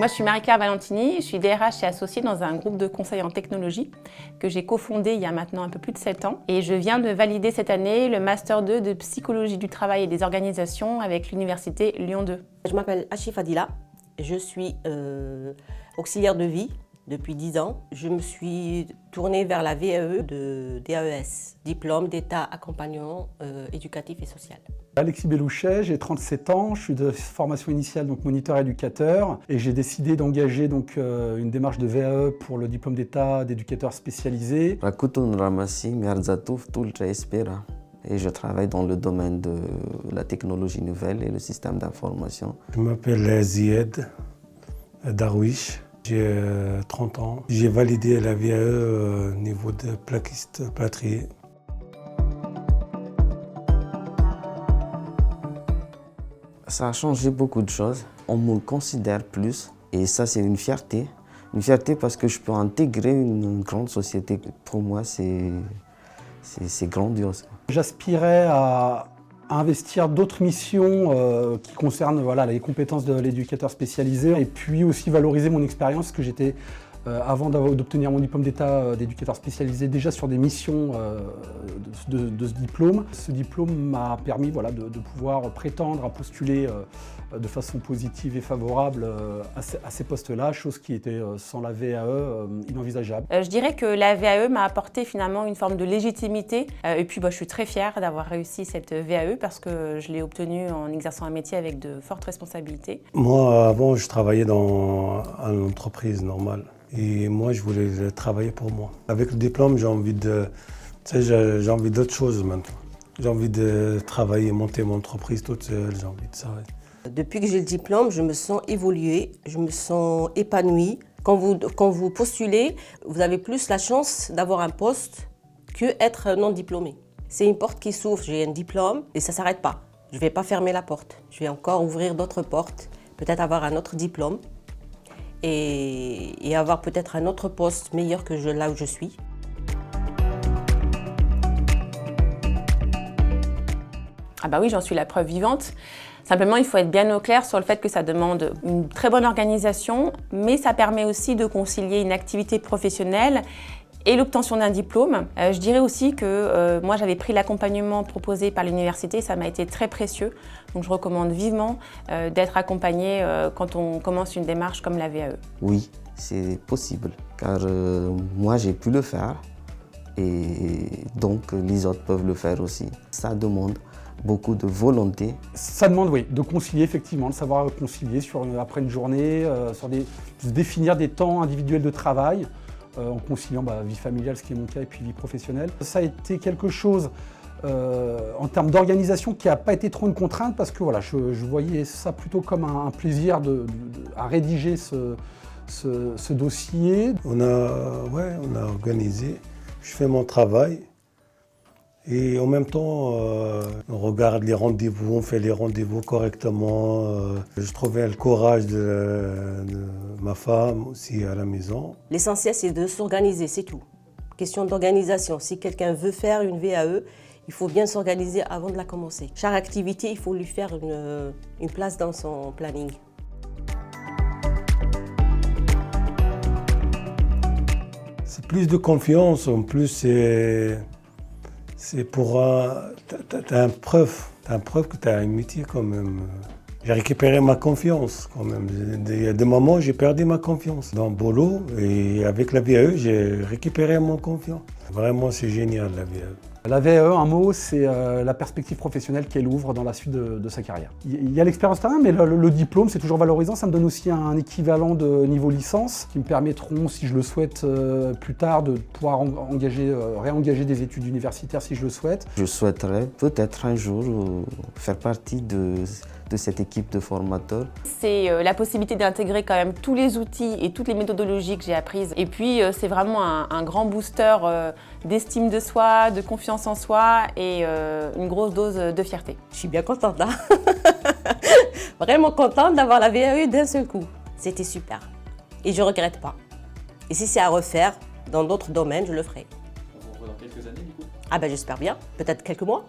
Moi, je suis Marie-Claire Valentini, je suis DRH et associée dans un groupe de conseil en technologie que j'ai cofondé il y a maintenant un peu plus de 7 ans. Et je viens de valider cette année le Master 2 de psychologie du travail et des organisations avec l'Université Lyon 2. Je m'appelle Achif Fadila, je suis auxiliaire de vie depuis 10 ans. Je me suis tournée vers la VAE de DAES, diplôme d'état accompagnant éducatif et social. Alexis Bellouchet, j'ai 37 ans, je suis de formation initiale, donc moniteur éducateur, et j'ai décidé d'engager une démarche de VAE pour le diplôme d'état d'éducateur spécialisé. Et je travaille dans le domaine de la technologie nouvelle et le système d'information. Je m'appelle Zied Darwish, j'ai 30 ans. J'ai validé la VAE au niveau de plaquiste plâtrier. Ça a changé beaucoup de choses. On me considère plus et ça c'est une fierté. Une fierté parce que je peux intégrer une grande société. Pour moi c'est grandiose. J'aspirais à investir d'autres missions qui concernent les compétences de l'éducateur spécialisé et puis aussi valoriser mon expérience que j'étais avant d'obtenir mon diplôme d'état d'éducateur spécialisé déjà sur des missions de ce diplôme. Ce diplôme m'a permis de pouvoir prétendre à postuler de façon positive et favorable à ces postes-là, chose qui était sans la VAE inenvisageable. Je dirais que la VAE m'a apporté finalement une forme de légitimité et puis je suis très fière d'avoir réussi cette VAE parce que je l'ai obtenue en exerçant un métier avec de fortes responsabilités. Moi avant je travaillais dans une entreprise normale et moi je voulais travailler pour moi. Avec le diplôme j'ai envie d'autre chose maintenant. J'ai envie de travailler, monter mon entreprise toute seule, j'ai envie de ça. Depuis que j'ai le diplôme, je me sens évoluée, je me sens épanouie. Quand vous postulez, vous avez plus la chance d'avoir un poste qu'être non diplômé. C'est une porte qui s'ouvre, j'ai un diplôme et ça ne s'arrête pas. Je ne vais pas fermer la porte, je vais encore ouvrir d'autres portes, peut-être avoir un autre diplôme et avoir peut-être un autre poste meilleur que là où je suis. Ah bah oui, j'en suis la preuve vivante. Simplement, il faut être bien au clair sur le fait que ça demande une très bonne organisation, mais ça permet aussi de concilier une activité professionnelle et l'obtention d'un diplôme. Je dirais aussi que moi, j'avais pris l'accompagnement proposé par l'université, ça m'a été très précieux. Donc je recommande vivement d'être accompagné quand on commence une démarche comme la VAE. Oui, c'est possible, car moi, j'ai pu le faire et donc les autres peuvent le faire aussi. Ça demande beaucoup de volonté. Ça demande, oui, de concilier effectivement, de savoir concilier après une journée, de définir des temps individuels de travail, en conciliant vie familiale, ce qui est mon cas, et puis vie professionnelle. Ça a été quelque chose en termes d'organisation qui n'a pas été trop une contrainte parce que je voyais ça plutôt comme un plaisir à rédiger ce dossier. On a organisé, je fais mon travail. Et en même temps, on regarde les rendez-vous, on fait les rendez-vous correctement. Je trouvais le courage de ma femme aussi à la maison. L'essentiel, c'est de s'organiser, c'est tout. Question d'organisation. Si quelqu'un veut faire une VAE, il faut bien s'organiser avant de la commencer. Chaque activité, il faut lui faire une place dans son planning. C'est plus de confiance, en plus c'est pour t'as un preuve que tu as un métier quand même. J'ai récupéré ma confiance quand même. Il y a des moments où j'ai perdu ma confiance dans le boulot et avec la VAE, j'ai récupéré mon confiance. Vraiment, c'est génial la VAE. La VAE, un mot, c'est la perspective professionnelle qu'elle ouvre dans la suite de sa carrière. Il y a l'expérience terrain, mais le diplôme, c'est toujours valorisant. Ça me donne aussi un équivalent de niveau licence qui me permettront, si je le souhaite plus tard, de pouvoir réengager des études universitaires si je le souhaite. Je souhaiterais peut-être un jour faire partie de cette équipe de formateurs. C'est la possibilité d'intégrer quand même tous les outils et toutes les méthodologies que j'ai apprises. Et puis, c'est vraiment un grand booster d'estime de soi, de confiance en soi et une grosse dose de fierté. Je suis bien contente, hein. Vraiment contente d'avoir la VAE d'un seul coup. C'était super. Et je ne regrette pas. Et si c'est à refaire dans d'autres domaines, je le ferai. On se revoit dans quelques années du coup ? Ah ben j'espère bien. Peut-être quelques mois.